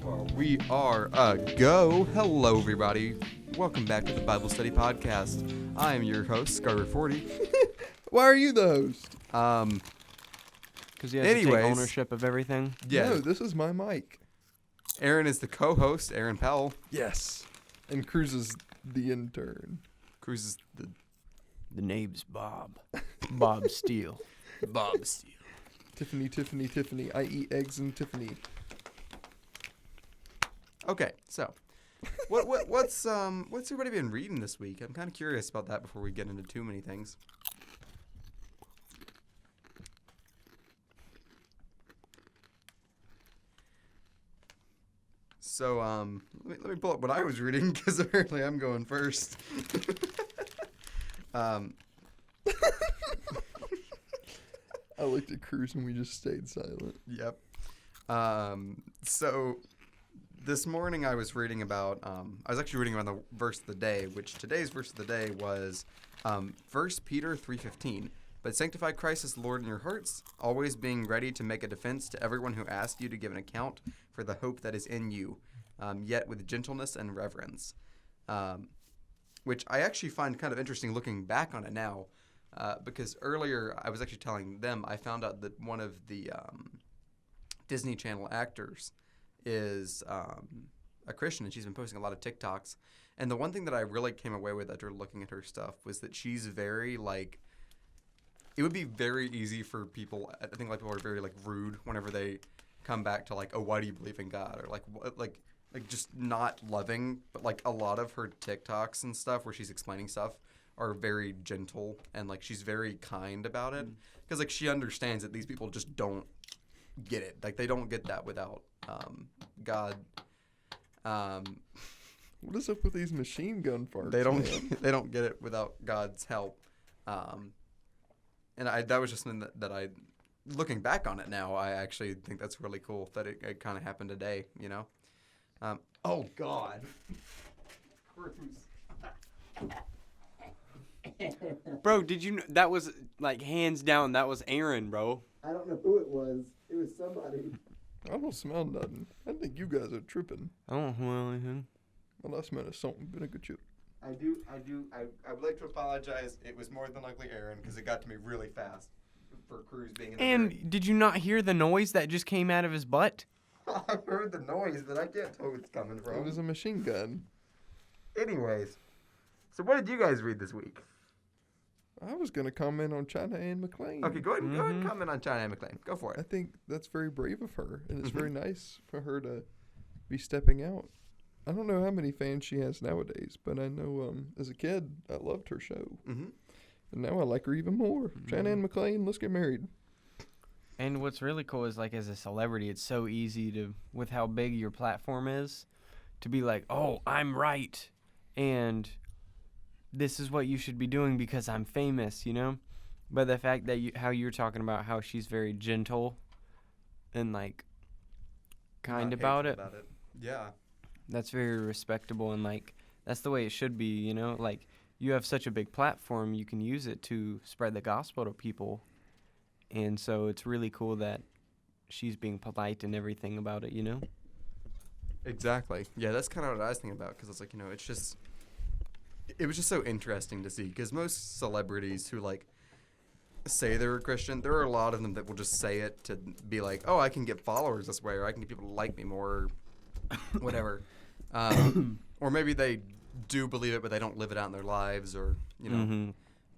Well, we are go. Hello, everybody. Welcome back to the Bible Study Podcast. I am your host, Scarver 40. Why are you the host? Because he has to take ownership of everything. Yeah. No, this is my mic. Aaron is the co-host, Aaron Powell. Yes. And Cruz is the intern. Cruz is the name's Bob. Bob Steele. Bob Steele. Tiffany. I eat eggs and Tiffany. Okay, so what's everybody been reading this week? I'm kind of curious about that before we get into too many things. So let me pull up what I was reading because apparently I'm going first. I looked at Cruz and we just stayed silent. Yep. So this morning I was reading about, I was actually reading about the verse of the day, which today's verse of the day was 1 Peter 3:15. But sanctify Christ as Lord in your hearts, always being ready to make a defense to everyone who asks you to give an account for the hope that is in you, yet with gentleness and reverence. Which I actually find kind of interesting looking back on it now, because earlier I was actually telling them I found out that one of the Disney Channel actors is a Christian, and she's been posting a lot of TikToks. And the one thing that I really came away with after looking at her stuff was that she's very, like, it would be very easy for people, I think, like, people are very, like, rude whenever they come back to, like, oh, why do you believe in God? Or, like just not loving. But, like, a lot of her TikToks and stuff where she's explaining stuff are very gentle, and, like, she's very kind about it. Because, like, she understands that these people just don't get it. Like, they don't get that without God. What is up with these machine gun farts? They don't get it without God's help. And that was just something that I, looking back on it now, I actually think that's really cool that it kind of happened today, you know? Oh, God. Bro, did you know that was, like, hands down, that was Aaron, bro. I don't know who it was. It was somebody. I don't smell nothing. I think you guys are tripping. I don't smell anything. Well, I smell something vinegar chip. I would like to apologize. It was more than likely Aaron because it got to me really fast for Cruz being in the And did you not hear the noise that just came out of his butt? I heard the noise, but I can't tell where it's coming from. It was a machine gun. Anyways, so what did you guys read this week? I was going to comment on China Ann McClain. Okay, go ahead and comment on China Ann McClain. Go for I it. think that's very brave of her, and it's very nice for her to be stepping out. I don't know how many fans she has nowadays, but I know as a kid, I loved her show. Mm-hmm. And now I like her even more. China Ann McClain, let's get married. And what's really cool is, like, as a celebrity, it's so easy to, with how big your platform is, to be like, oh, I'm right, and this is what you should be doing because I'm famous, you know? But the fact that how you're talking about how she's very gentle and, like, kind about it. Yeah. That's very respectable, and, like, that's the way it should be, you know? Like, you have such a big platform, you can use it to spread the gospel to people. And so it's really cool that she's being polite and everything about it, you know? Exactly. Yeah, that's kind of what I was thinking about, because it's like, you know, it was just so interesting to see, because most celebrities who, like, say they're a Christian, there are a lot of them that will just say it to be like, oh, I can get followers this way, or I can get people to like me more, or whatever. Or maybe they do believe it, but they don't live it out in their lives, or, you know. Mm-hmm.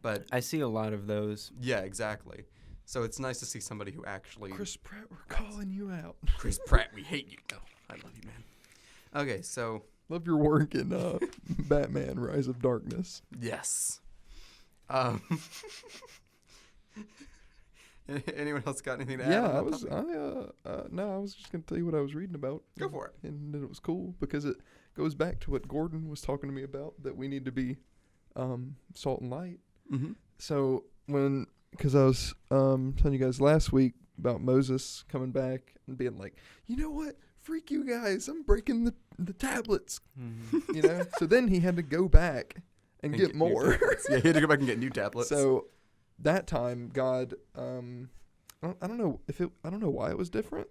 But I see a lot of those. yeah, exactly. So it's nice to see somebody who actually... Chris Pratt, we're calling you out. Chris Pratt, we hate you. No, I love you, man. Okay, so... Love your work in Batman: Rise of Darkness. Yes. Anyone else got anything to add? Yeah, on I that was. topic? No, I was just gonna tell you what I was reading about. Go for it. And it was cool because it goes back to what Gordon was talking to me about, that we need to be salt and light. Mm-hmm. So because I was telling you guys last week about Moses coming back and being like, you know what? Freak you guys, I'm breaking the tablets. Mm-hmm. You know? So then he had to go back and get more. Yeah, he had to go back and get new tablets. So that time God I don't know why it was different.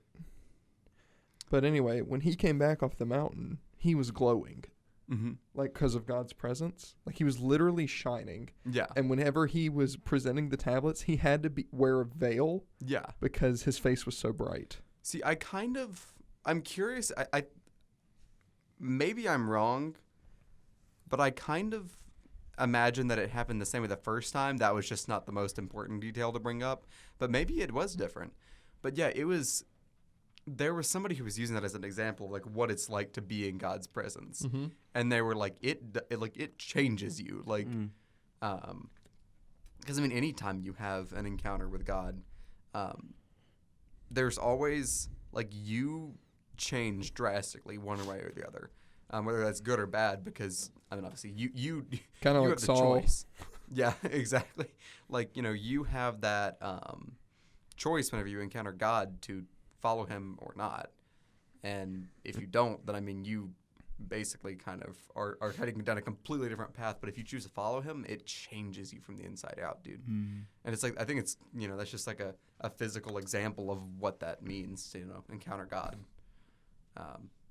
But anyway, when he came back off the mountain, he was glowing. Mm-hmm. Like, because of God's presence. Like, he was literally shining. Yeah. And whenever he was presenting the tablets, he had to wear a veil Yeah. because his face was so bright. See, I'm curious. I maybe I'm wrong, but I kind of imagine that it happened the same way the first time. That was just not the most important detail to bring up, but maybe it was different. But yeah, there was somebody who was using that as an example of like what it's like to be in God's presence. Mm-hmm. And they were like, it changes you. Like, because I mean, anytime you have an encounter with God, there's always like you change drastically one way or the other, whether that's good or bad. Because I mean, obviously, you Kind of you like have the Saul. choice. Yeah, exactly. Like you have that choice whenever you encounter God to follow him or not. And if you don't, then I mean, you basically kind of are heading down a completely different path. But if you choose to follow him, it changes you from the inside out, dude. And it's like, I think it's, that's just like a physical example of what that means to, encounter God.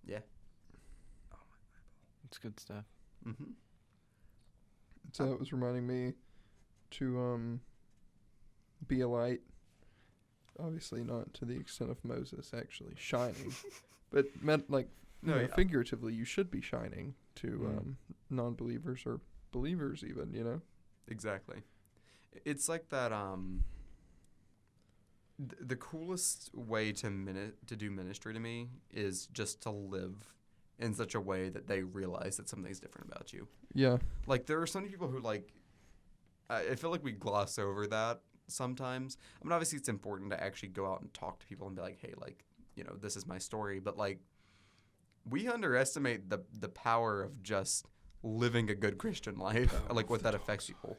Yeah. It's good stuff. Mm-hmm. So it was reminding me to be a light. Obviously not to the extent of Moses actually shining, but meant like figuratively you should be shining to non-believers or believers even, Exactly. It's like that. The coolest way to do ministry to me is just to live in such a way that they realize that something's different about you. Yeah. Like there are some people who I feel like we gloss over that sometimes. I mean, obviously it's important to actually go out and talk to people and be like, hey, like, this is my story. But like, we underestimate the power of just living a good Christian life, like what that affects people.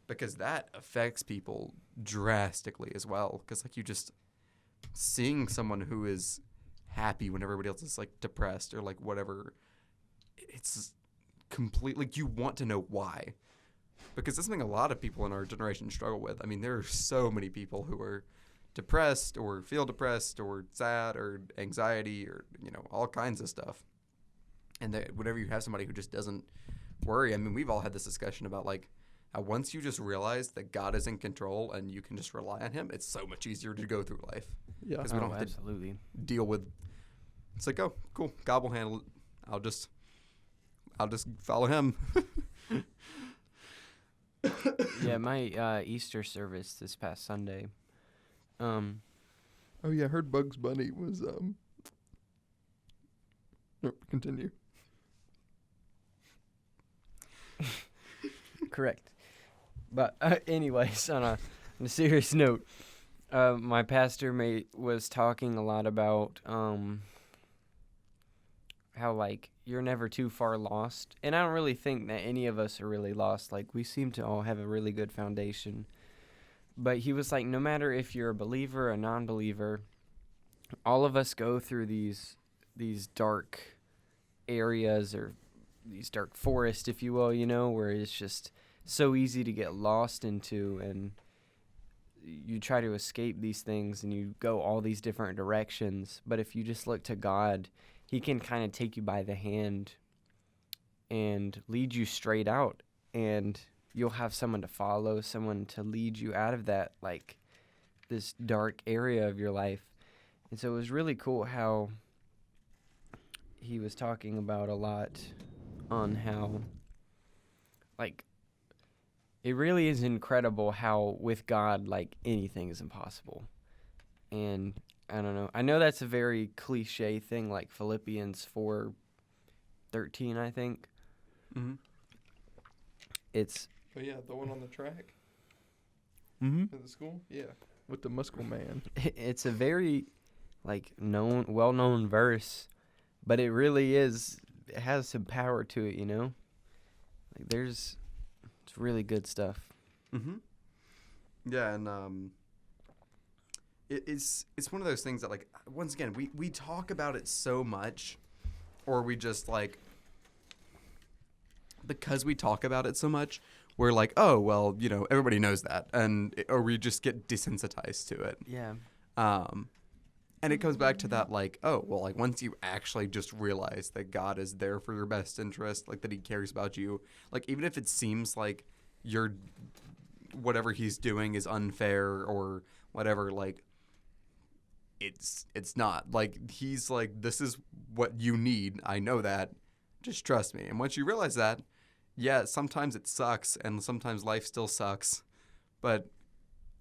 Because that affects people drastically as well. Because like you just seeing someone who is happy when everybody else is like depressed or like whatever, it's completely, like you want to know why. Because that's something a lot of people in our generation struggle with. I mean, there are so many people who are depressed or feel depressed or sad or anxiety or, all kinds of stuff. And whenever you have somebody who just doesn't worry, I mean, we've all had this discussion about like, once you just realize that God is in control and you can just rely on him, it's so much easier to go through life. Yeah. Because we don't have absolutely. to deal with, it's like, oh, cool, God will handle it. I'll just follow him. Yeah, my Easter service this past Sunday. Oh yeah, I heard Bugs Bunny was Nope, continue. Correct. But anyways, on a serious note, my pastor was talking a lot about how like you're never too far lost, and I don't really think that any of us are really lost. Like we seem to all have a really good foundation. But he was like, no matter if you're a believer or a non-believer, all of us go through these dark areas or these dark forests, if you will, where it's just so easy to get lost into, and you try to escape these things and you go all these different directions. But if you just look to God, he can kind of take you by the hand and lead you straight out, and you'll have someone to follow, someone to lead you out of that, like, this dark area of your life. And so it was really cool how he was talking about a lot on how, like, it really is incredible how with God, like, anything is impossible. And I don't know. I know that's a very cliche thing, like Philippians 4:13, I think. Mm-hmm. It's... Oh yeah, the one on the track Mm-hmm. in the school? Yeah, with the muscle man. It's a very, like, well-known verse, but it really is, it has some power to it, Like, it's really good stuff. Mm-hmm. Yeah, and it's one of those things that, like, once again, we talk about it so much, or we just, like, because we talk about it so much, we're like, oh, well, everybody knows that, or we just get desensitized to it. Yeah. And it comes back to that, like, oh, well, like, once you actually just realize that God is there for your best interest, like, that he cares about you, like, even if it seems like whatever he's doing is unfair or whatever, like, it's not. Like, he's like, this is what you need. I know that. Just trust me. And once you realize that, yeah, sometimes it sucks, and sometimes life still sucks, but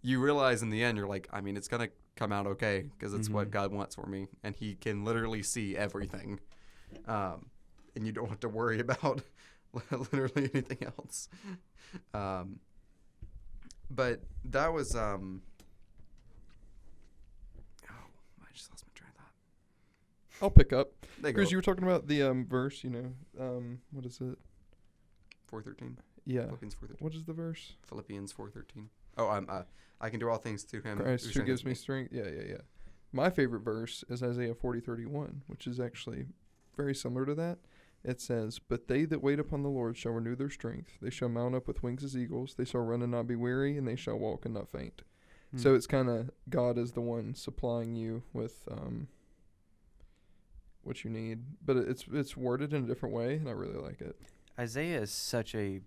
you realize in the end, you're like, I mean, it's going to come out okay because it's what God wants for me, and he can literally see everything, and you don't have to worry about literally anything else. But that was I just lost my train of thought. I'll pick up. There you Cruz, go. you were talking about the verse, what is it? 4:13. Yeah. Philippians 4:13. What is the verse? Philippians 4:13. Oh, I can do all things through him. Christ who gives me strength. Yeah. My favorite verse is Isaiah 40:31, which is actually very similar to that. It says, "But they that wait upon the Lord shall renew their strength. They shall mount up with wings as eagles. They shall run and not be weary, and they shall walk and not faint." So it's kind of God is the one supplying you with what you need, but it's worded in a different way, and I really like it. Isaiah is such a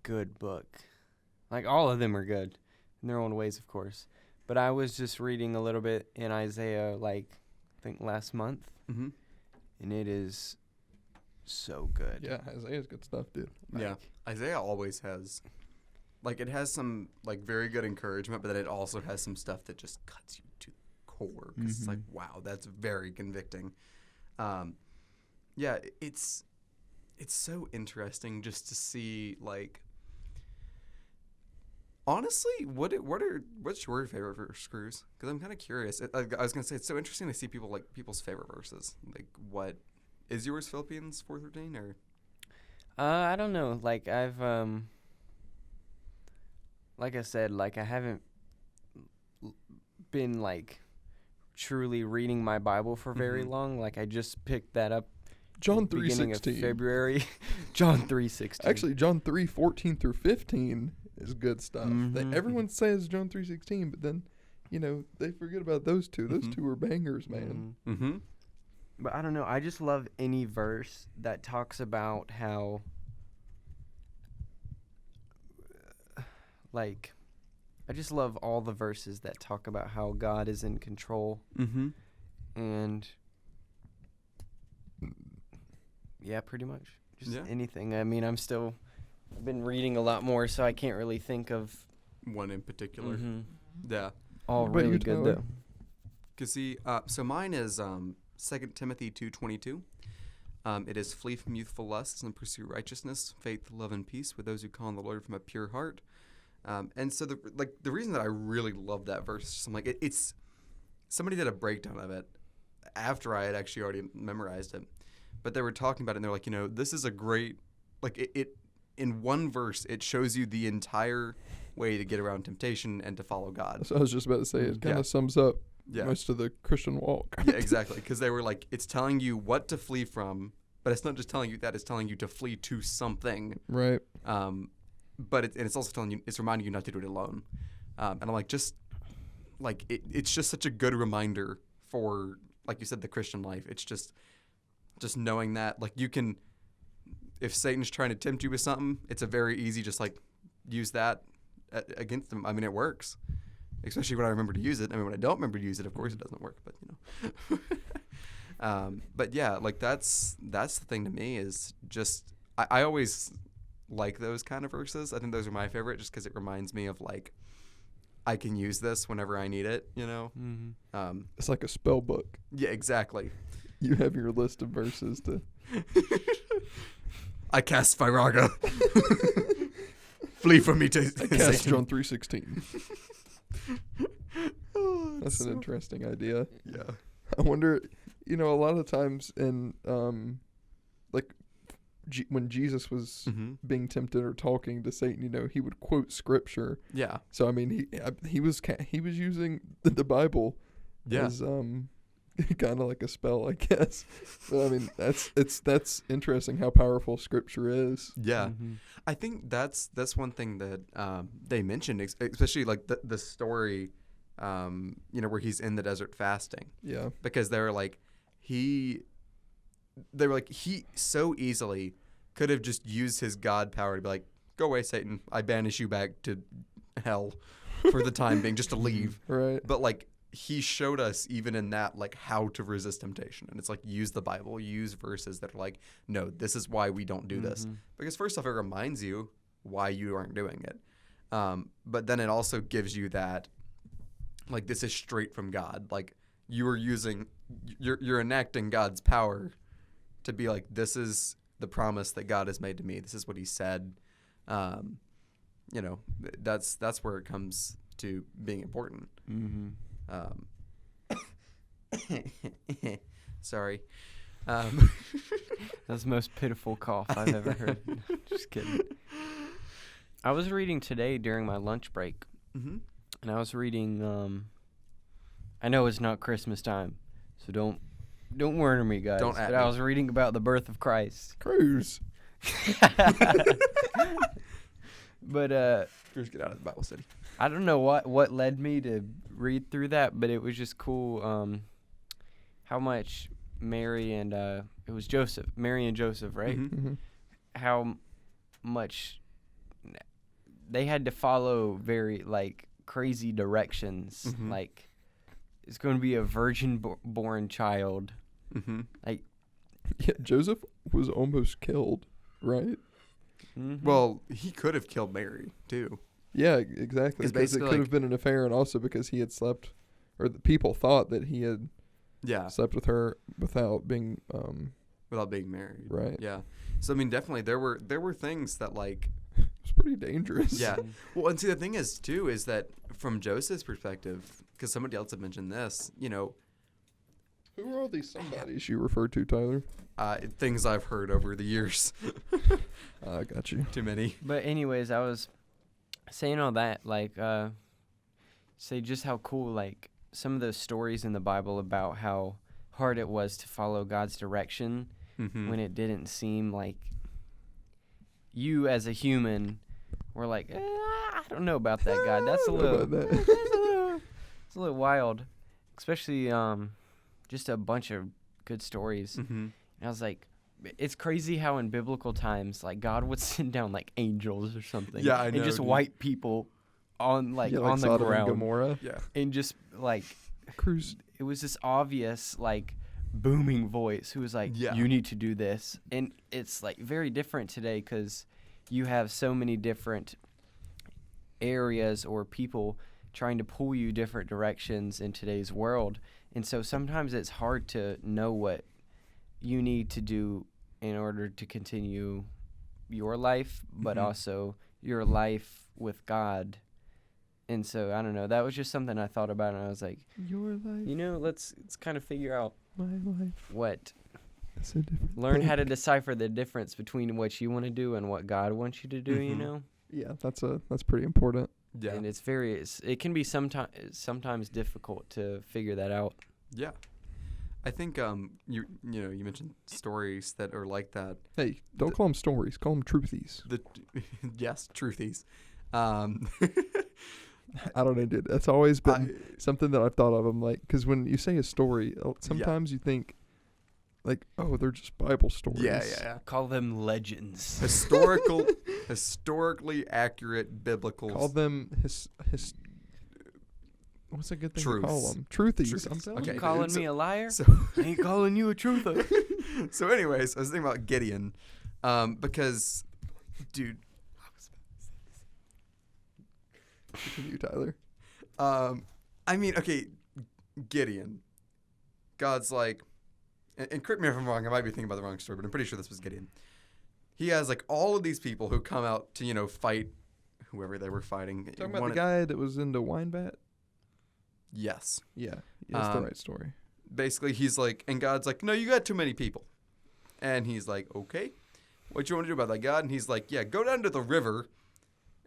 good book. Like, all of them are good in their own ways, of course. But I was just reading a little bit in Isaiah, like, I think last month, and it is so good. Yeah, Isaiah's good stuff, dude. Yeah, Isaiah always has, like, it has some, like, very good encouragement, but then it also has some stuff that just cuts you to the core, because it's like, wow, that's very convicting. Yeah, it's so interesting just to see, like, honestly, what's your favorite verse, Cruz? Because I'm kind of curious. I was gonna say it's so interesting to see people's favorite verses. Like, what is yours? Philippians 4:13 or? I don't know. Like, I've like I said, like, I haven't been, like, truly reading my Bible for very long. Like, I just picked that up John beginning of 3:16. February. John 3:16. Actually, John 3:14 through 15 is good stuff. Everyone says John 3:16, but then, they forget about those two. Those two are bangers, man. But I don't know. I just love any verse that talks about how, like, I just love all the verses that talk about how God is in control. And yeah, pretty much. Just anything. I mean, I've been reading a lot more, so I can't really think of one in particular. Yeah. All But really you good, tell though. Cause see, so mine is 2 Timothy 2:22. It is flee from youthful lusts and pursue righteousness, faith, love, and peace with those who call on the Lord from a pure heart. And so the reason that I really love that verse is just, I'm like, it's somebody did a breakdown of it after I had actually already memorized it, but they were talking about it and they're like, this is a great, like, it in one verse it shows you the entire way to get around temptation and to follow God. So I was just about to say it kind of sums up most of the Christian walk. Yeah, exactly. Because they were like, it's telling you what to flee from, but it's not just telling you that; it's telling you to flee to something. Right. But it's also telling you, it's reminding you not to do it alone. And I'm like, just like it's just such a good reminder for, like you said, the Christian life. It's just knowing that, like, you can, if Satan's trying to tempt you with something, it's a very easy, just like use that against them. I mean, it works. Especially when I remember to use it. I mean, when I don't remember to use it, of course, it doesn't work. But but yeah, like that's the thing to me is just I always like those kind of verses. I think those are my favorite, just because it reminds me of, like, I can use this whenever I need it. It's like a spell book. Yeah, exactly. You have your list of verses to. I cast Spiraga. Flee from me to I cast Satan. John 3:16. That's an interesting idea. Yeah. I wonder, a lot of times in, like, when Jesus was being tempted or talking to Satan, he would quote scripture. Yeah. So I mean, he was using the Bible as kind of like a spell, I guess. But I mean, that's interesting how powerful scripture is. Yeah. I think that's one thing that they mentioned, especially like the story where he's in the desert fasting. Yeah. Because they were like, he so easily could have just used his God power to be like, go away, Satan. I banish you back to hell for the time being, just to leave. Right. But like, he showed us even in that, like, how to resist temptation. And it's like, use the Bible, use verses that are like, no, this is why we don't do this. Because first off, it reminds you why you aren't doing it. But then it also gives you that, like, this is straight from God. Like, you're enacting God's power to be like, this is the promise that God has made to me. This is what he said. That's where it comes to being important. Sorry. That's the most pitiful cough I've ever heard. Just kidding. I was reading today during my lunch break, and I was reading. I know it's not Christmas time, so don't worry me, guys. Don't at but me. I was reading about the birth of Christ. Cruz. But Cruz, get out of the Bible study. I don't know what led me to read through that, but it was just cool. How much Mary and it was Joseph, Mary and Joseph, right? Mm-hmm. How much they had to follow very like crazy directions. Like, it's going to be a virgin-born child. Like, Yeah, Joseph was almost killed, right? Well, he could have killed Mary too. Yeah, exactly. It's Because it basically could like- have been an affair, and also because he had slept, or the people thought that he had Yeah, slept with her without being without being married. right. Yeah. So I mean, definitely there were things that like. It's pretty dangerous. Yeah. Well, and see, the thing is too is that from Joseph's perspective, because somebody else had mentioned this, Who are all these somebodies you referred to, Tyler? things I've heard over the years. I got you. Too many. But anyways, I was saying all that, like, say just how cool, like, some of those stories in the Bible about how hard it was to follow God's direction when it didn't seem like you as a human were like, I don't know about that, God. That's a little, it's a little wild, especially just a bunch of good stories. And I was like, it's crazy how in biblical times, like, God would send down like angels or something, Yeah, I know, and just dude. wipe people on like on the Sodom ground, and Gomorrah. Yeah. and just like Cruz. it was this obvious like booming voice who was like, Yeah. you need to do this. And it's like very different today because you have so many different areas or people trying to pull you different directions in today's world. And so sometimes it's hard to know what you need to do in order to continue your life, but also your life with God. And so, I don't know, that was just something I thought about, and I was like, Your life, let's kind of figure out my life. what, That's a different learn how to thing. decipher the difference between what you want to do and what God wants you to do, you Mhm. know? Yeah, that's pretty important. Yeah. And it can be sometimes difficult to figure that out. Yeah. I think you mentioned stories that are like that. Hey, don't call them stories. Call them truthies. Yes, truthies. I don't know, dude. That's always been something that I've thought of. I'm like, because when you say a story, sometimes you think, like, oh, they're just Bible stories. Yeah. Call them legends. Historically accurate biblical. Call them what's a good thing to call Truths. them? Truthies. Truths. I'm telling Okay. You you. calling dude, me a liar? So, I ain't calling you a truther. so anyways, I was thinking about Gideon, because, dude, Continue, Tyler. I mean, okay, Gideon. God's like, and correct me if I'm wrong, I might be thinking about the wrong story, but I'm pretty sure this was Gideon. He has like all of these people who come out to, fight whoever they were fighting. Talking about the guy that was into wine bat? Yes. Yeah, that's the Um, right story. Basically, he's like, and God's like, no, you got too many people. And he's like, okay, what you want to do about that, God? And he's like, yeah, go down to the river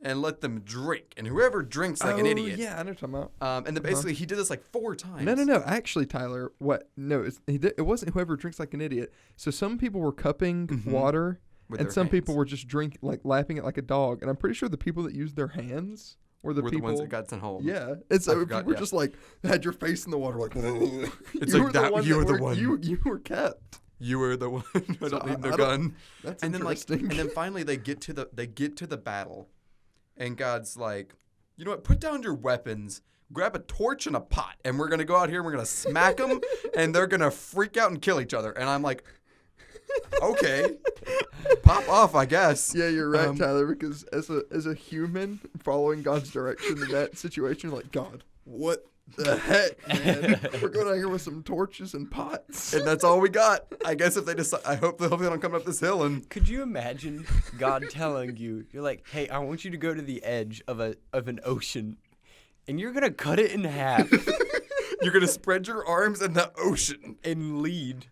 and let them drink. And whoever drinks like an idiot. Yeah, I know what you're talking about. And then basically he did this like 4 times. No. Actually, Tyler, what? No, it wasn't whoever drinks like an idiot. So some people were cupping water, With and their some people hands. were just lapping it like a dog. And I'm pretty sure the people that used their hands Were the were people the ones that got sent home. Yeah, and so if you forgot, were yeah. just like had your face in the water, like It's you like were that. one You were that the one. You were kept. You were the one. I So don't need I no don't- gun. That's And then interesting. and then finally they get to the battle, and God's like, you know what? Put down your weapons. Grab a torch and a pot, and we're gonna go out here and we're gonna smack them, and they're gonna freak out and kill each other. And I'm like, okay, pop off, I guess. Yeah, you're right, Um, Tyler. Because as a human following God's direction in that situation, you're like, God, what the heck, man? We're going out here with some torches and pots. And that's all we got. I guess if they decide, I hope they don't come up this hill and Could you imagine God telling you, you're like, hey, I want you to go to the edge of an ocean, and you're gonna cut it in half you're gonna spread your arms in the ocean. and lead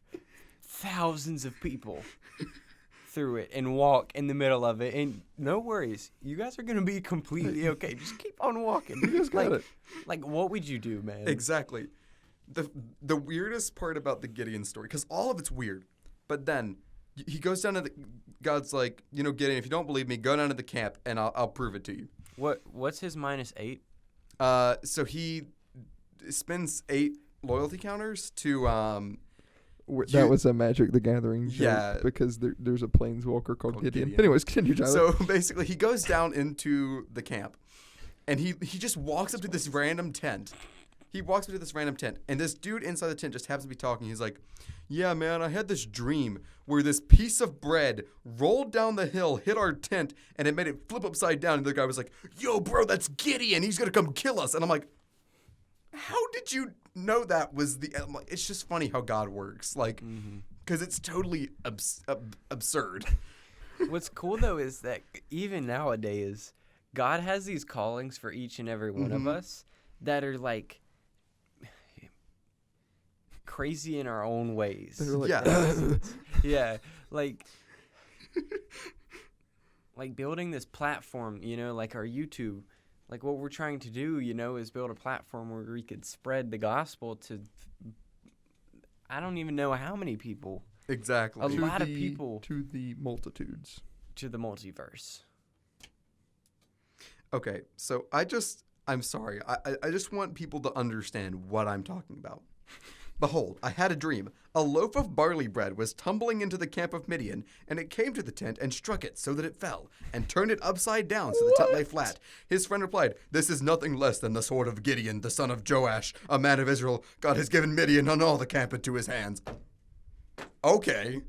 thousands of people through it and walk in the middle of it, and no worries, you guys are gonna be completely okay. Just keep on walking. You guys got it. Like, what would you do, man? Exactly. The weirdest part about the Gideon story, because all of it's weird, but then he goes down to God's like, you know, Gideon, if you don't believe me, go down to the camp and I'll prove it to you. What's his -8? So he spends 8 loyalty counters to That was a Magic the Gathering joke Yeah. because there's a planeswalker called Called Gideon. Gideon. But anyways, continue, Tyler. So basically, he goes down into the camp, and he just walks up to this random tent. He walks up to this random tent, and this dude inside the tent just happens to be talking. He's like, yeah, man, I had this dream where this piece of bread rolled down the hill, hit our tent, and it made it flip upside down. And the guy was like, yo, bro, that's Gideon. He's going to come kill us. And I'm like, how did you know that was the... I'm like, it's just funny how God works. Like, because it's totally absurd. What's cool though is that even nowadays, God has these callings for each and every one of us that are like crazy in our own ways. They're like, Yeah. Yeah, like building this platform, you know, like our YouTube. Like what we're trying to do, you know, is build a platform where we could spread the gospel to I don't even know how many people. Exactly. A lot of people. To the multitudes. To the multiverse. Okay, so I'm sorry. I just want people to understand what I'm talking about. Behold, I had a dream. A loaf of barley bread was tumbling into the camp of Midian, and it came to the tent and struck it so that it fell, and turned it upside down so the tent lay flat. His friend replied, this is nothing less than the sword of Gideon, the son of Joash, a man of Israel. God has given Midian and all the camp into his hands. Okay.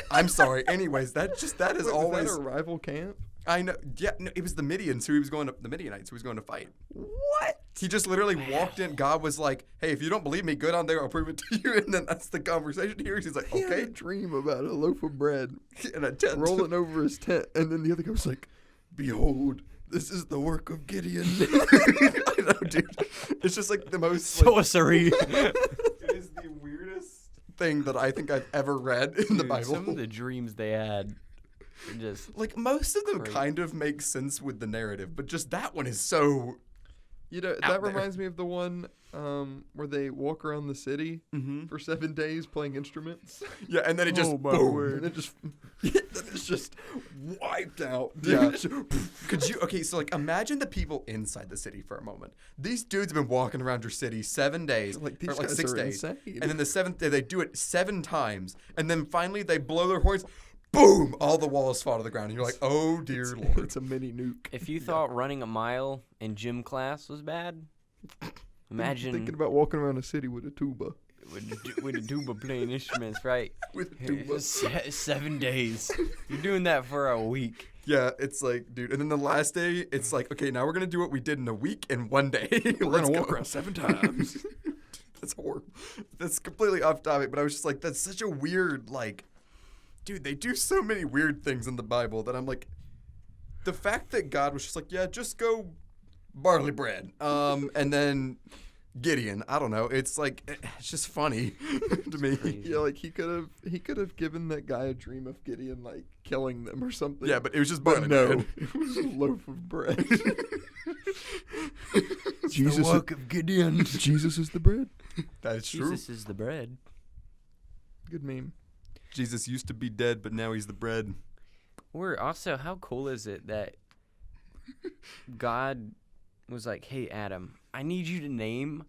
I'm sorry. Anyways, that is Wait, always... Was that a rival camp? I know. Yeah, no, it was the Midianites who he was going to fight. What? He just literally walked in. God was like, hey, if you don't believe me, go down there. I'll prove it to you. And then that's the conversation here. He's like, He had a okay. dream about a loaf of bread In a tent. rolling over his tent, and then the other guy was like, behold, this is the work of Gideon. I know, dude. It's just like the most... Like, Sorcery. it is the weirdest thing that I think I've ever read in the Dude, Bible. some of the dreams they had were just Like, most of them Great. kind of make sense with the narrative, but just that one is so... You know, Out that there. reminds me of the one where they walk around the city for 7 days playing instruments. Yeah, and then it just... Oh, my boom. word. And it just, then it's just wiped out. Yeah. Dude. Could you, okay, so like imagine the people inside the city for a moment. These dudes have been walking around your city 7 days, Like, these or like guys 6 are days. insane. And then the 7th day, they do it 7 times. And then finally they blow their horns, boom, all the walls fall to the ground. And you're like, oh dear Lord. It's a mini nuke. if you thought running a mile in gym class was bad, imagine Thinking about walking around a city with a tuba. with a tuba playing instruments, right? With a tuba. 7 days. You're doing that for a week. Yeah, it's like, dude. And then the last day, it's like, okay, now we're going to do what we did in a week in 1 day. We're Let's going to walk go. around 7 times. That's horrible. That's completely off topic, but I was just like, that's such a weird, like, dude, they do so many weird things in the Bible that I'm like, the fact that God was just like, yeah, just go barley bread. And then Gideon, I don't know. It's like, it's just funny to me. crazy. Yeah, like he could have given that guy a dream of Gideon like killing them or something. Yeah, but it was just But barley no, bread. it was a loaf of bread. The Jesus, work of Gideon. Jesus is the bread. That is true. Jesus is the bread. Good meme. Jesus used to be dead, but now he's the bread. Or also, how cool is it that God was like, "Hey, Adam, I need you to name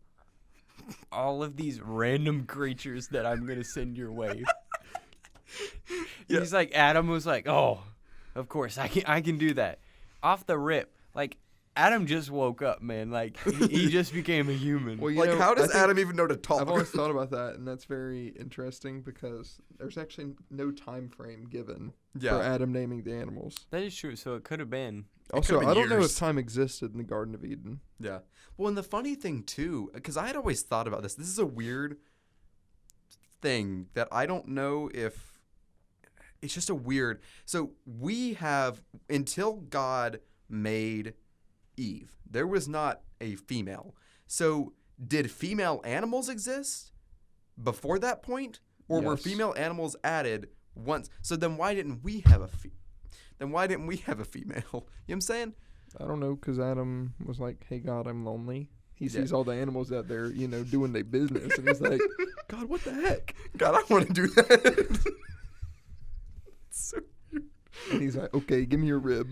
all of these random creatures that I'm gonna send your way." Yeah. He's like, Adam was like, "Oh, of course, I can do that." Off the rip, like Adam just woke up, man. Like he just became a human. Well, you Like, know, how does I think Adam even know to talk? I've always thought about that, and that's very interesting because there's actually no time frame given for Adam naming the animals. That is true. So it could have been. Also, been I don't know years. if time existed in the Garden of Eden. Yeah. Well, and the funny thing, too, because I had always thought about this. This is a weird thing that I don't know if it's just a weird. So we have, until God made Eve, there was not a female. So did female animals exist before that point? Or were Yes. female animals added once? So then why didn't we have a female? You know what I'm saying? I don't know, because Adam was like, "Hey, God, I'm lonely." He Yeah. sees all the animals out there, doing their business, and he's like, "God, what the heck?" God, I want to do that. So And he's like, "Okay, give me your rib."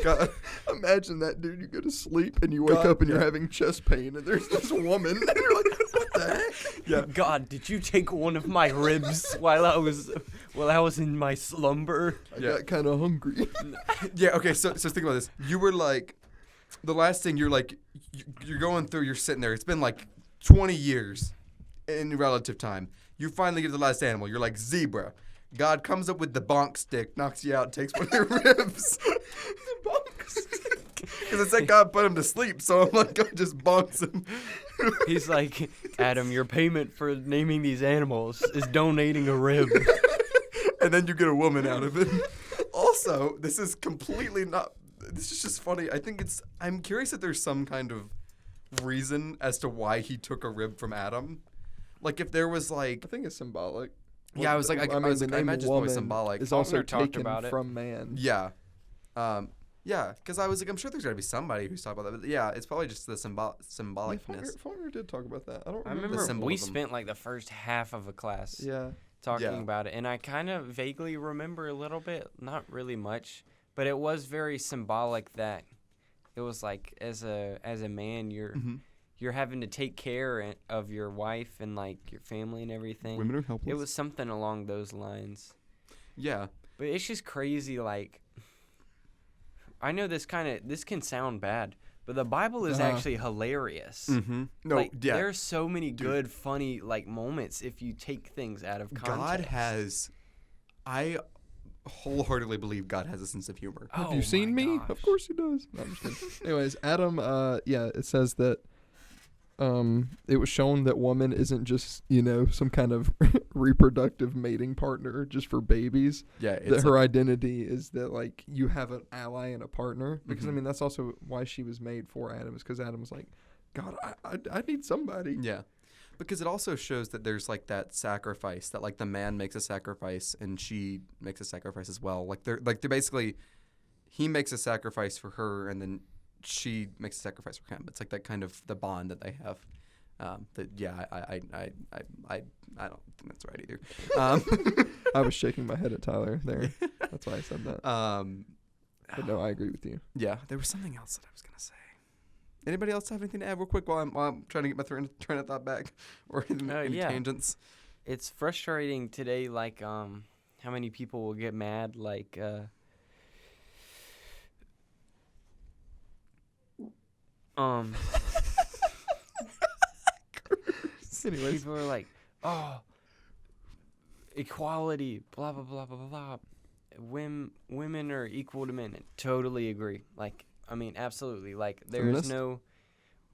God, Imagine that, dude. You go to sleep and you wake God, up and you're yeah. having chest pain, and there's this woman, and you're like, "What the heck?" yeah. God, did you take one of my ribs while I was in my slumber? I Yeah. got kind of hungry. Yeah, okay, so think about this. You were like, the last thing you're like, you're going through, you're sitting there. It's been like 20 years in relative time. You finally get to the last animal. You're like, zebra. God comes up with the bonk stick, knocks you out, takes one of your ribs. The bonk stick. Because it said God put him to sleep, so I'm like, God just bonks him. He's like, Adam, your payment for naming these animals is donating a rib. And then you get a woman out of it. Also, this is completely not. This is just funny. I'm curious if there's some kind of reason as to why he took a rib from Adam. Like if there was like. I think it's symbolic. Yeah, I was like, I the imagine name it's probably woman symbolic. is also talked taken about it. from man. Yeah. Yeah, because I was like, I'm sure there's got to be somebody who's talking about that. But yeah, it's probably just the symbolicness. Faulkner did talk about that. I don't I remember. remember we symbolism. spent like the first half of a class Yeah. talking Yeah. about it, and I kind of vaguely remember a little bit, not really much, but it was very symbolic that it was like as a man you're having to take care of your wife and like your family and everything. Women are helpless. It was something along those lines. Yeah. But it's just crazy. Like, I know this can sound bad, but the Bible is actually hilarious. Mm-hmm. No, Like, yeah. there's so many good, funny like moments if you take things out of context. I wholeheartedly believe God has a sense of humor. Have Oh you seen my me? gosh. Of course he does. No, I'm just kidding. Anyways, Adam, it says that it was shown that woman isn't just, some kind of reproductive mating partner just for babies. Yeah, it's That her identity is that, like, you have an ally and a partner. Because, Mhm. that's also why she was made for Adam, is because Adam was like, God, I need somebody. Yeah. Because it also shows that there's like that sacrifice that like the man makes a sacrifice and she makes a sacrifice as well. They're basically he makes a sacrifice for her and then she makes a sacrifice for him. It's like that kind of the bond that they have. I don't think that's right either. I was shaking my head at Tyler there. That's why I said that. But no, I agree with you. Yeah, there was something else that I was gonna say. Anybody else have anything to add real quick while I'm trying to get my train of thought back, or any yeah. tangents? It's frustrating today, like, how many people will get mad, like, Anyways, people are like, oh, equality, blah, blah, blah, blah, blah. Women are equal to men. Totally agree. Like, absolutely. Like, there's Feminist? no...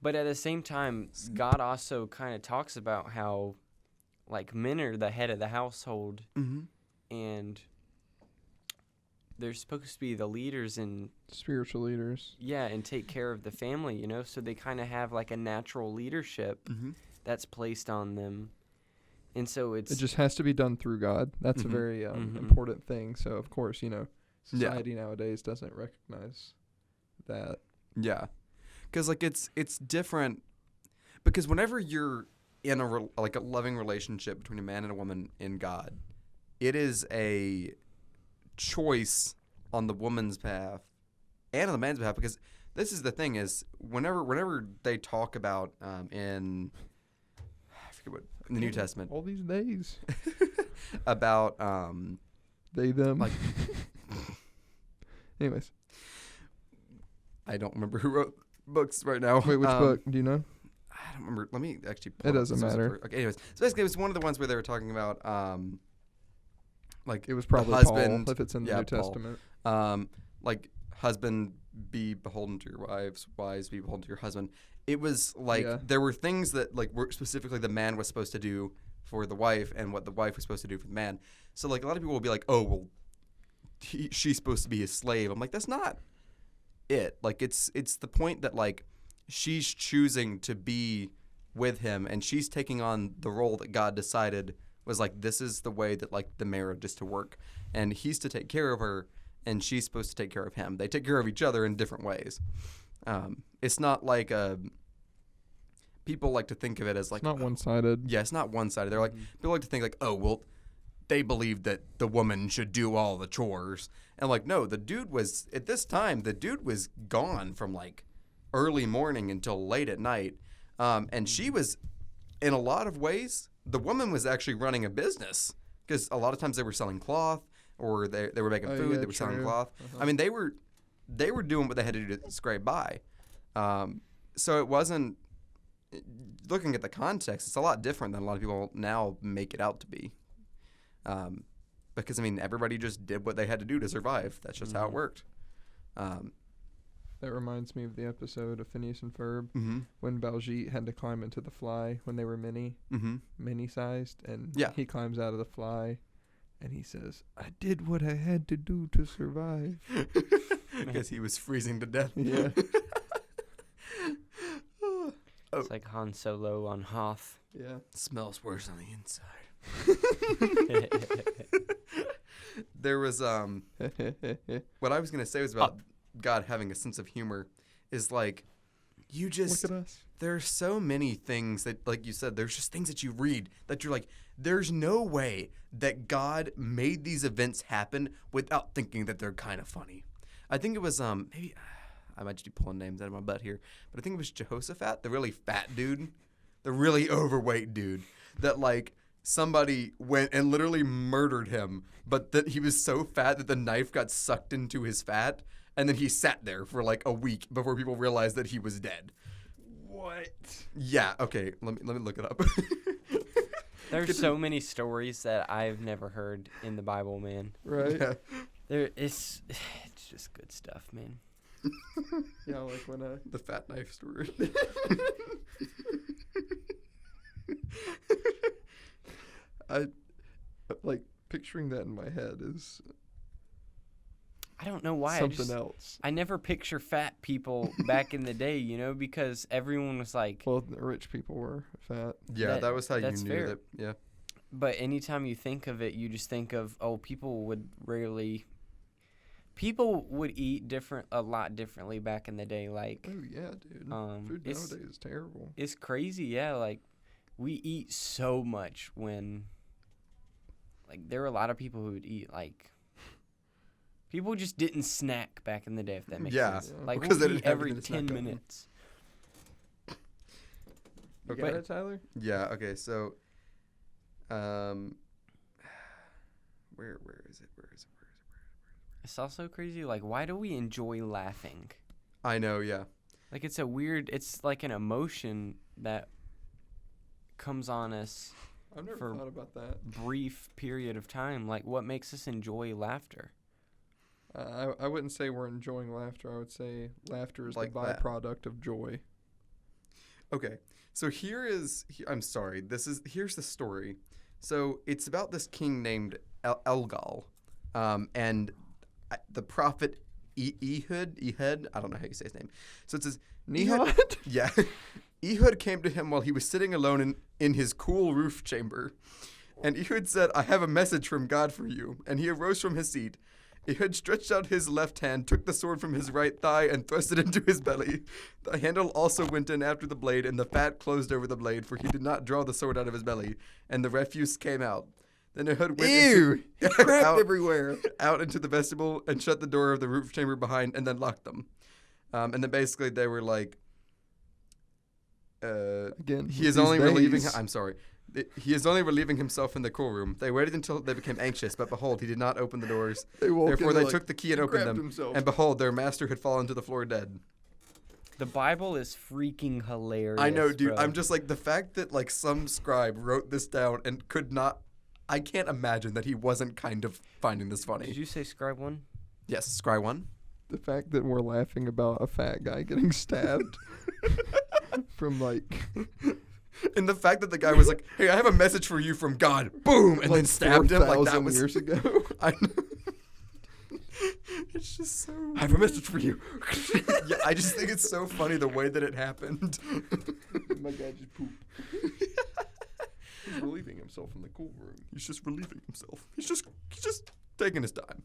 But at the same time, God also kind of talks about how, like, men are the head of the household, Mm-hmm. and they're supposed to be the leaders and, spiritual leaders. yeah, and take care of the family, so they kind of have, like, a natural leadership Mm-hmm. that's placed on them. And so It just has to be done through God. That's Mhm. a very Mhm. important thing. So, of course, society nowadays doesn't recognize that. Yeah, because like it's different. Because whenever you're in a loving relationship between a man and a woman in God, it is a choice on the woman's behalf and on the man's behalf. Because this is the thing is whenever they talk about in I forget what in the New Testament All these days. about They, them. like Anyways. I don't remember who wrote books right now. Wait, which book? Do you know? I don't remember. Let me actually. It doesn't matter. Okay. Anyways, so basically, it was one of the ones where they were talking about like It was probably husband, Paul, if it's in the New Paul. Testament. Like husband be beholden to your wives, wives be beholden to your husband. It was like there were things that like were specifically the man was supposed to do for the wife and what the wife was supposed to do for the man. So like a lot of people will be like, oh well, she's supposed to be his slave. I'm like, that's not it. Like it's the point that like she's choosing to be with him and she's taking on the role that God decided was like this is the way that like the marriage is to work, and he's to take care of her and she's supposed to take care of him. They take care of each other in different ways. It's not like people like to think of it as like It's not one-sided. Yeah, it's not one-sided. They're like people like to think like, oh well, they believe that the woman should do all the chores, and like no, the dude was at this time the dude was gone from like early morning until late at night, and she was in a lot of ways the woman was actually running a business because a lot of times they were selling cloth or they were making food, they were selling cloth. I mean they were doing what they had to do to scrape by. So it wasn't, looking at the context, it's a lot different than a lot of people now make it out to be. Because, I mean, everybody just did what they had to do to survive. That's just how it worked. That reminds me of the episode of Phineas and Ferb when Baljeet had to climb into the fly when they were mini-sized, and he climbs out of the fly, and he says, I did what I had to do to survive. Because he was freezing to death. Yeah. It's like Han Solo on Hoth. Yeah. Smells worse on the inside. There was what I was gonna say was about God having a sense of humor is like you just Look at us. There are so many things that, like you said, there's just things that you read that you're like, there's no way that God made these events happen without thinking that they're kind of funny. I think it was maybe I might just be pulling names out of my butt here, but I think it was Jehoshaphat, the really fat dude, the really overweight dude that like somebody went and literally murdered him, but that he was so fat that the knife got sucked into his fat, and then he sat there for like a week before people realized that he was dead. What? Yeah. Okay. Let me look it up. There's so many stories that I've never heard in the Bible, man. Right? Yeah. It's just good stuff, man. Yeah, like when The fat knife story. I like picturing that in my head is I don't know why. something else. I never picture fat people back in the day, you know, because everyone was like. Well, the rich people were fat. Yeah, that was how you that's knew fair. that. Yeah. But anytime you think of it, you just think of, people would eat a lot differently back in the day. Like, Oh yeah, dude. Food it's- nowadays is terrible. it's crazy, yeah. Like, we eat so much when, like, there were a lot of people who would eat, like, people just didn't snack back in the day, if that makes Yeah, sense. Like, because they we'll eat didn't have every anything to 10 snack on. minutes. You Okay. got it, Tyler? Yeah. Okay. So, where is it? It's also crazy, like, why do we enjoy laughing? I know. Yeah. Like, it's like an emotion that comes on us I've never For- thought about that. brief period of time. Like, what makes us enjoy laughter? I wouldn't say we're enjoying laughter. I would say laughter is Like the that. byproduct of joy. Okay. So I'm sorry. Here's the story. So it's about this king named Elgal, and the prophet Ehud. I don't know how you say his name. So it says Nihad? Yeah. Ehud came to him while he was sitting alone in his cool roof chamber. And Ehud said, I have a message from God for you. And he arose from his seat. Ehud stretched out his left hand, took the sword from his right thigh, and thrust it into his belly. The handle also went in after the blade, and the fat closed over the blade, for he did not draw the sword out of his belly. And the refuse came out. Then Ehud went Crap everywhere. out into the vestibule and shut the door of the roof chamber behind and then locked them. And then basically they were like, Again, he is only relieving. I'm sorry. He is only relieving himself in the coolroom. They waited until they became anxious, but behold, he did not open the doors. Therefore, they took the key and opened them. And behold, their master had fallen to the floor dead. The Bible is freaking hilarious. I know, dude. Bro. I'm just like, the fact that like some scribe wrote this down and could not. I can't imagine that he wasn't kind of finding this funny. Did you say scribe one? Yes, scribe one. The fact that we're laughing about a fat guy getting stabbed from like. And the fact that the guy was like, "Hey, I have a message for you from God," boom, and like then stabbed him like that 4,000 was years ago. I know. It's just so. I have a message for you. Yeah, I just think it's so funny the way that it happened. My guy just pooped. He's relieving himself in the cool room. He's just relieving himself. He's just taking his time.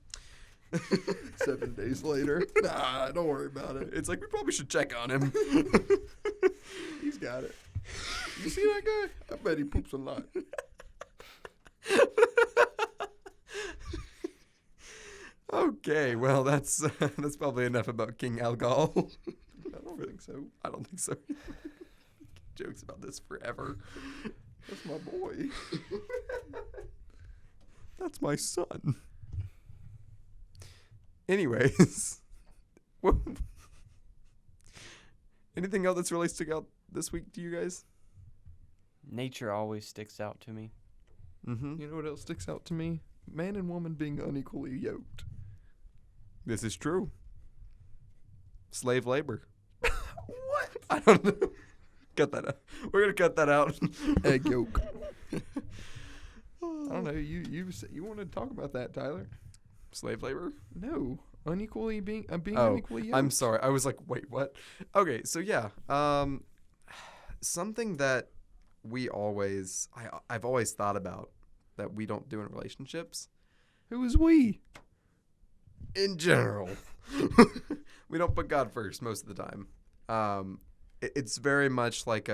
7 days later. Nah, don't worry about it. It's like we probably should check on him. He's got it. You see that guy? I bet he poops a lot. Okay, well that's probably enough about King Algol. I don't think so. I don't think so. Jokes about this forever. That's my boy. That's my son. Anyways, anything else that's really stuck out this week to you guys? Nature always sticks out to me. Mm-hmm. You know what else sticks out to me? Man and woman being unequally yoked. This is true. Slave labor. What? I don't know. Cut that out. We're gonna cut that out. Egg yolk. I don't know. You want to talk about that, Tyler? Slave labor? No, unequally being Oh, unequally yoked. I'm sorry. I was like, wait, what? Okay, so yeah, something that I've always thought about that we don't do in relationships. Who is we? In general, we don't put God first most of the time. It's very much like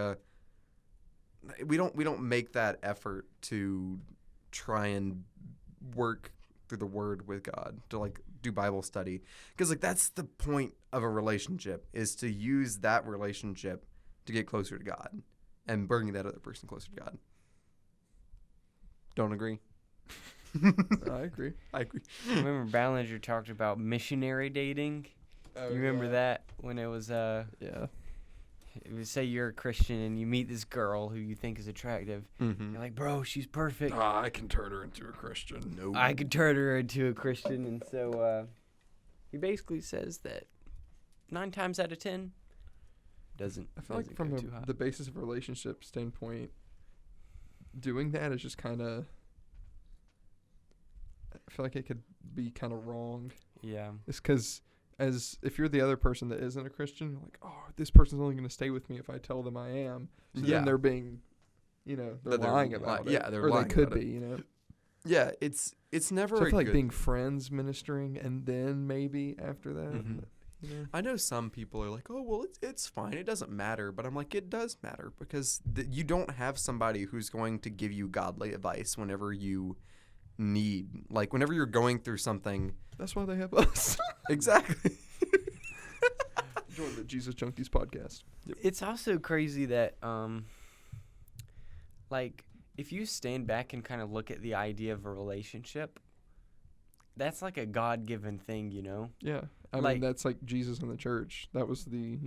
we don't make that effort to try and work through the Word with God, to like do Bible study, because like that's the point of a relationship, is to use that relationship to get closer to God and bring that other person closer to God. Don't agree? I agree. I agree. Remember Ballinger talked about missionary dating? Oh, You remember that when it was Yeah. it was, say you're a Christian and you meet this girl who you think is attractive. Mm-hmm. You're like, bro, she's perfect. I can turn her into a Christian. No. I could turn her into a Christian. And so he basically says that 9 times out of 10 doesn't. I feel like doesn't from go too hot. the basis of a relationship standpoint, doing that is just kind of. I feel like it could be kind of wrong. Yeah. It's because if you're the other person that isn't a Christian, you're like, oh, this person's only going to stay with me if I tell them I am. So Yeah. then they're being, they're That they're lying about it. yeah, they're or lying they could about be, it. Yeah, it's never. So I a feel like good- being friends, ministering, and then maybe after that. Mhm. I know some people are like, oh, well, it's fine. It doesn't matter. But I'm like, it does matter, because you don't have somebody who's going to give you godly advice whenever you need, like whenever you're going through something. That's why they have us. Exactly. Join the Jesus Junkies podcast. It's also crazy that, like, if you stand back and kind of look at the idea of a relationship, that's like a God-given thing, you know? Yeah. I Like- mean, that's like Jesus in the church. That was the,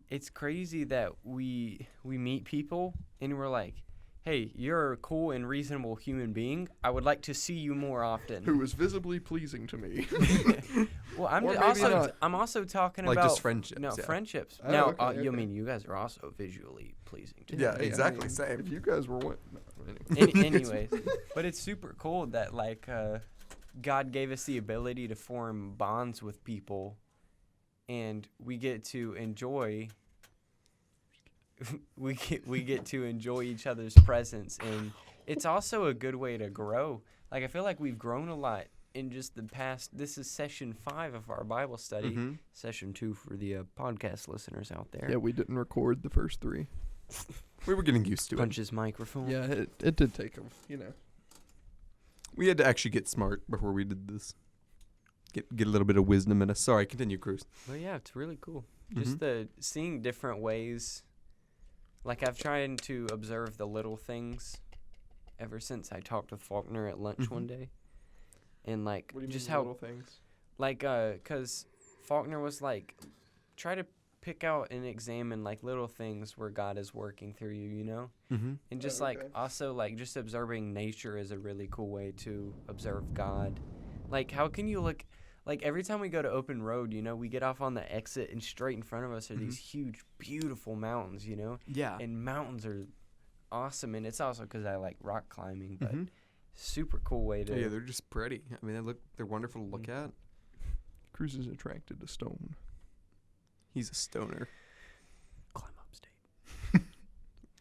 It's crazy that we meet people and we're like, hey, you're a cool and reasonable human being. I would like to see you more often. who was visibly pleasing to me. Well, I'm Or just maybe also not. I'm also talking Like about just friendships. no yeah. friendships. Oh, Now, okay, you okay. mean you guys are also visually pleasing to me. Yeah, Hey, I exactly, mean, same. If you guys were anyway. Anyways, but it's super cool that like God gave us the ability to form bonds with people, and we get to enjoy. we get to enjoy each other's presence, and it's also a good way to grow. Like I feel like we've grown a lot in just the past. This is session 5 of our Bible study. Mhm. Session 2 for the podcast listeners out there. Yeah, we didn't record the first 3. We were getting used to Punch his microphone. Yeah, it did take them, it. We had to actually get smart before we did this. get a little bit of wisdom in us. Sorry, continue, Cruz. But yeah, it's really cool. Just the seeing different ways. Like I've tried to observe the little things ever since I talked with Faulkner at lunch one day. And like What do you just mean how little things? like cuz Faulkner was like try to pick out and examine like little things where God is working through you, you know? Mm-hmm. And just okay. like also like just observing nature is a really cool way to observe God. Like how can you look like every time we go to open road, you know, we get off on the exit and straight in front of us are these huge beautiful mountains, you know? Yeah. And mountains are awesome, and it's also cuz I like rock climbing, but Mm-hmm. super cool way to Yeah, they're just pretty. I mean, they're wonderful to look at. Cruz is attracted to stone. He's a stoner. climb upstate.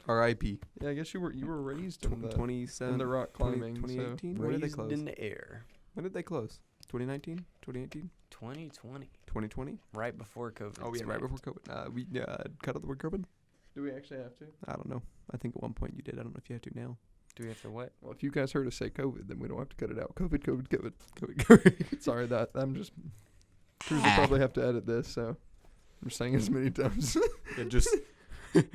R.I.P. Yeah, I guess you were raised in the 27. in the rock climbing. 2018. When did they Raised close? in the air. When did they close? 2019? 2018? 2020, 2020? right before COVID. Oh yeah, right before COVID. We cut out the word COVID. Do we actually have to? I don't know. I think at one point you did. I don't know if you have to now. Do we have to what? Well, if you guys heard us say COVID, then we don't have to cut it out. COVID. COVID. Sorry, that I'm just. Cruz will probably have to edit this, so I'm just saying it as many times. Yeah,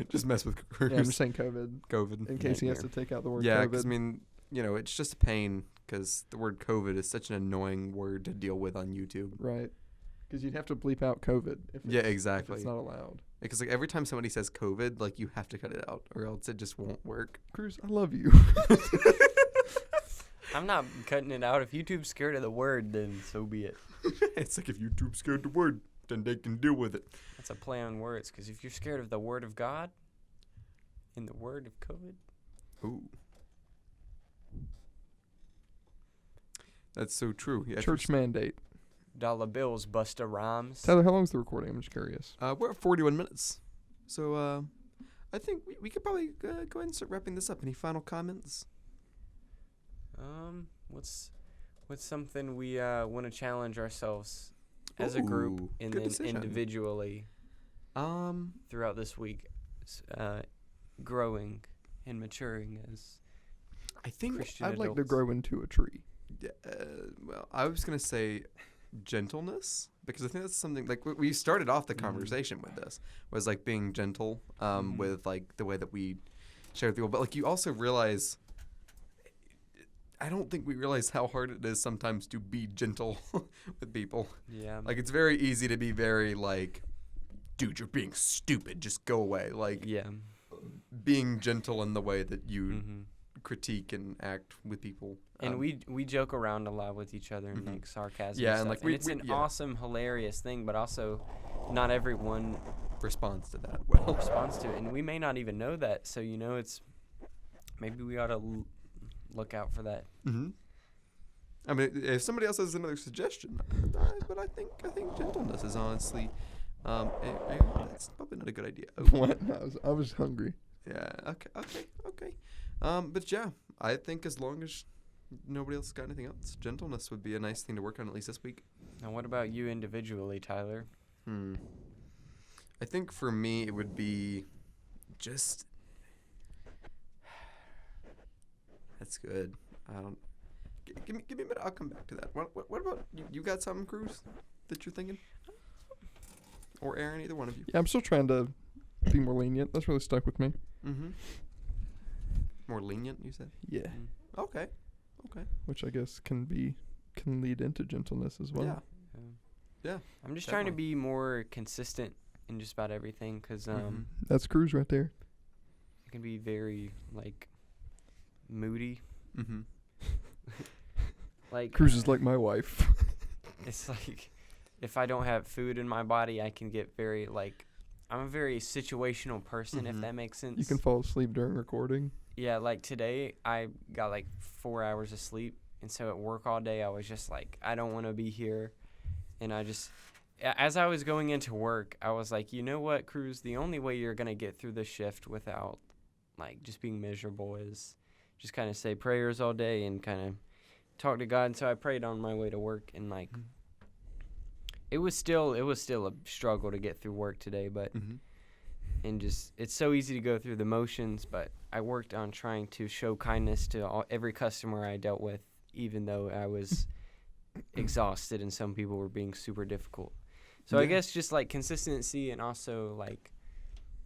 just mess with Yeah, I'm just saying COVID COVID. in case he has to take out the word Yeah, COVID. because I mean, it's just a pain because the word COVID is such an annoying word to deal with on YouTube. Right. Because you'd have to bleep out COVID if Yeah, if exactly. it's not allowed. Because like every time somebody says COVID, like you have to cut it out, or else it just won't work. Cruz, I love you. I'm not cutting it out. If YouTube's scared of the word, then so be it. It's like if YouTube's scared the word, then they can deal with it. That's a play on words. Because if you're scared of the word of God and the word of COVID, Ooh. That's so true. Yeah, Church mandate. dollar bills, Busta Rhymes. Tyler, how long's the recording? I'm just curious. We're at 41 minutes. So I think we could probably go ahead and start wrapping this up. Any final comments? What's something we want to challenge ourselves as a group Ooh, and good then decision. individually throughout this week, growing and maturing as I think Christian I'd like to adults. grow into a tree. well, I was gonna say gentleness because I think that's something like we started off the conversation with this was like being gentle with like the way that we share with people, but like you also realize. I don't think we realize how hard it is sometimes to be gentle with people. Yeah. Like it's very easy to be very like, dude, you're being stupid. Just go away. Like Yeah. being gentle in the way that you Mm-hmm. critique and act with people. And we joke around a lot with each other and like sarcasm. Yeah, and and, stuff. like, we- it's an yeah. awesome, hilarious thing, but also not everyone responds to that well. responds to it, and we may not even know that. So it's maybe we ought to look out for that. Mm-hmm. I mean, if somebody else has another suggestion, but I think gentleness is honestly, that's probably not a good idea. What? I was hungry. Yeah. Okay. But yeah, I think as long as nobody else got anything else, gentleness would be a nice thing to work on at least this week. Now, what about you individually, Tyler? I think for me it would be just. That's good. I don't. Give me a minute. I'll come back to that. What about you? You got something, Cruz, that you're thinking? Or Aaron, either one of you. Yeah, I'm still trying to be more lenient. That's really stuck with me. Mm-hmm. More lenient, you said? Yeah. Okay. Which I guess can lead into gentleness as well. Yeah. Yeah. I'm just trying to Definitely. be more consistent in just about everything because That's Cruz right there. I can be very like moody. Mm-hmm. Like Cruz is like my wife. it's like if I don't have food in my body, I can get very like I'm a very situational person, if Mhm. that makes sense. You can fall asleep during recording. Yeah, like today I got like 4 hours of sleep, and so at work all day I was just like I don't want to be here, and as I was going into work I was like, you know what, Cruz, the only way you're gonna get through this shift without like just being miserable is just kind of say prayers all day and kind of talk to God. And so I prayed on my way to work, and like it was still a struggle to get through work today, but Mm-hmm. and just it's so easy to go through the motions, but I worked on trying to show kindness to every customer I dealt with, even though I was exhausted and some people were being super difficult. So I Yeah. guess just like consistency, and also like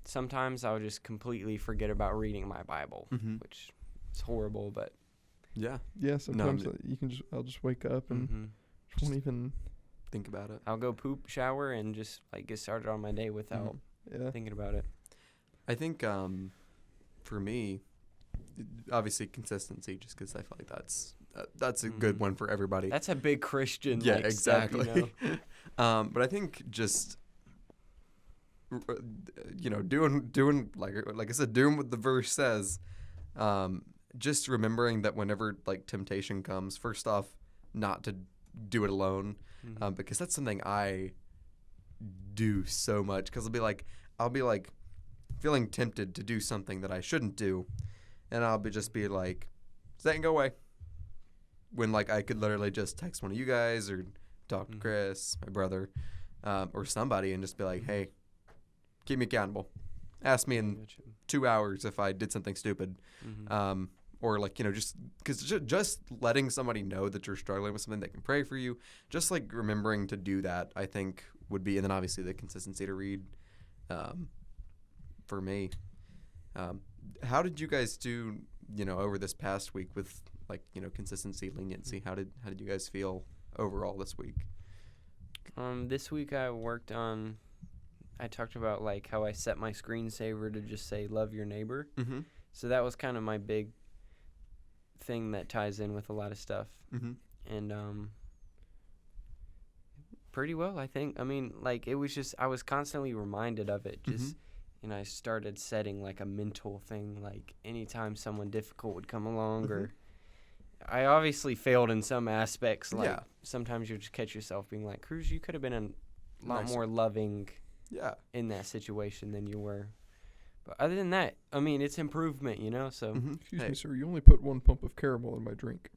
sometimes I'll just completely forget about reading my Bible, Mm-hmm. which is horrible, but Yeah. Yeah, sometimes I'm- you can I'll just wake up and mhm. won't even. Think about it. I'll go poop, shower, and just like get started on my day without Yeah. thinking about it. I think for me, obviously consistency, just because I feel like that's a good Mhm. one for everybody. That's a big Christian Yeah, like step, you exactly. know? But I think just doing like I said, doing what the verse says. Just remembering that whenever like temptation comes, first off, not to do it alone, Mhm. because that's something I do so much. Because I'll be like feeling tempted to do something that I shouldn't do, and I'll just be like, "That can go away." When like I could literally just text one of you guys or talk to Mhm. Chris, my brother, or somebody, and just be like, "Hey, keep me accountable. Ask me in Gotcha. 2 hours if I did something stupid." Mhm. Or like, just because just letting somebody know that you're struggling with something, they can pray for you. Just like remembering to do that, I think would be, and then obviously the consistency to read. For me, how did you guys do? Over this past week with like consistency, leniency. How did you guys feel overall this week? This week I talked about like how I set my screensaver to just say love your neighbor. Mm-hmm. So that was kind of my big thing that ties in with a lot of stuff. Mm-hmm. And pretty well, I think. I mean, like it was just I was constantly reminded of it. Just and I started setting like a mental thing, like anytime someone difficult would come along, or I obviously failed in some aspects. Like Yeah. sometimes you just catch yourself being like, Cruz, you could have been a lot Nicer. more loving Yeah. in that situation than you were. But other than that, I mean, it's improvement, So Mm-hmm. Excuse Hey. me, sir. You only put 1 pump of caramel in my drink.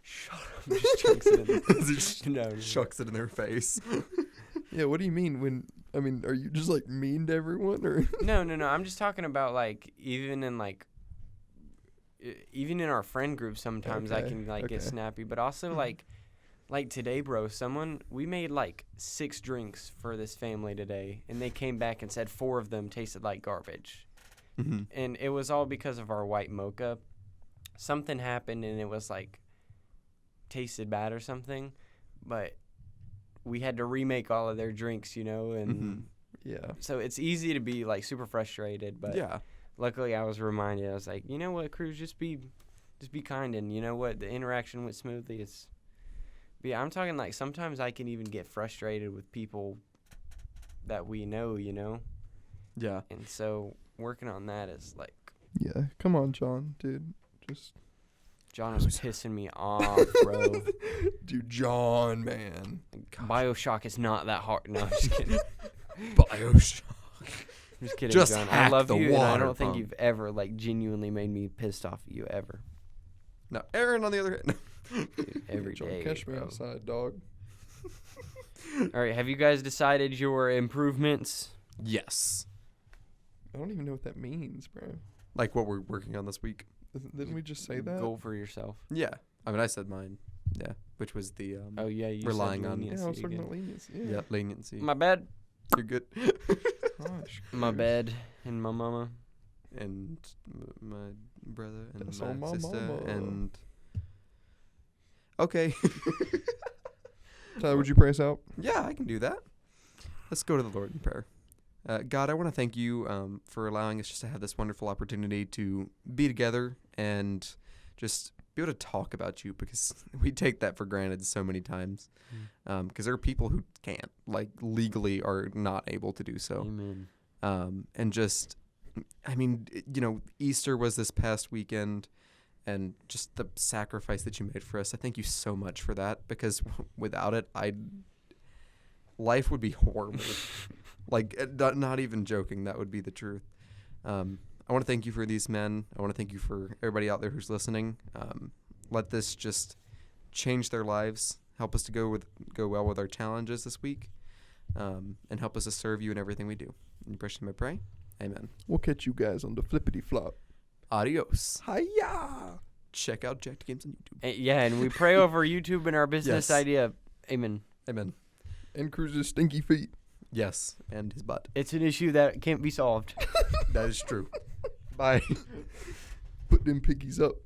shut up. Just chunks it in. Just No. Shucks it in their face. Yeah. What do you mean are you just like mean to everyone or? No. I'm just talking about like even in our friend group sometimes I Okay, can like get okay. snappy, but also like today, bro, we made like 6 drinks for this family today, and they came back and said 4 of them tasted like garbage. Mm-hmm. And it was all because of our white mocha. Something happened and it was like tasted bad or something, but we had to remake all of their drinks, and Yeah. so it's easy to be like super frustrated, but Yeah. luckily I was reminded. I was like, you know what, Cruz, just be kind, and you know what, the interaction went smoothly. But yeah, I'm talking like sometimes I can even get frustrated with people that we know, Yeah. and so working on that is like, Yeah. Come on, John, dude. Just John was pissing me off, bro. dude, John, man. BioShock is not that hard. No, I'm just kidding. BioShock. I'm just kidding, Just John. I hack love the you, and I water don't think pump. you've ever like genuinely made me pissed off at you ever. Now, Aaron, on the other hand. Dude, every John, day, catch me bro. outside, dog. All right, have you guys decided your improvements? Yes. I don't even know what that means, bro. Like what we're working on this week. Didn't we just say that? Goal for yourself. Yeah. I mean, I said mine. Yeah. Which was the Oh yeah, you Relying said on- Yeah, I was leniency talking again. about leniency. yeah. Yeah. leniency. My bed, You're good. Gosh, my Cruz. bed, and my mama. And my brother and That's my all my sister mama. and. Okay. Tyler, would you pray us out? Yeah, I can do that. Let's go to the Lord in prayer. God, I want to thank you for allowing us just to have this wonderful opportunity to be together and just be able to talk about you, because we take that for granted so many times. Because there are people who can't, like legally are not able to do so. Amen. And just, I mean, Easter was this past weekend, and just the sacrifice that you made for us. I thank you so much for that, because without it, life would be horrible. Like, not even joking, that would be the truth. I want to thank you for these men. I want to thank you for everybody out there who's listening. Let this just change their lives. Help us to go well with our challenges this week, and help us to serve you in everything we do. In your precious name I pray. Amen. We'll catch you guys on the flippity flop. Adios. Hiya! check out Jacked Games on YouTube. Yeah, and we pray over YouTube and our business Yes. idea. Amen. Amen. And Cruz's stinky feet. Yes, and his butt. It's an issue that can't be solved. That is true. Bye. Put them piggies up.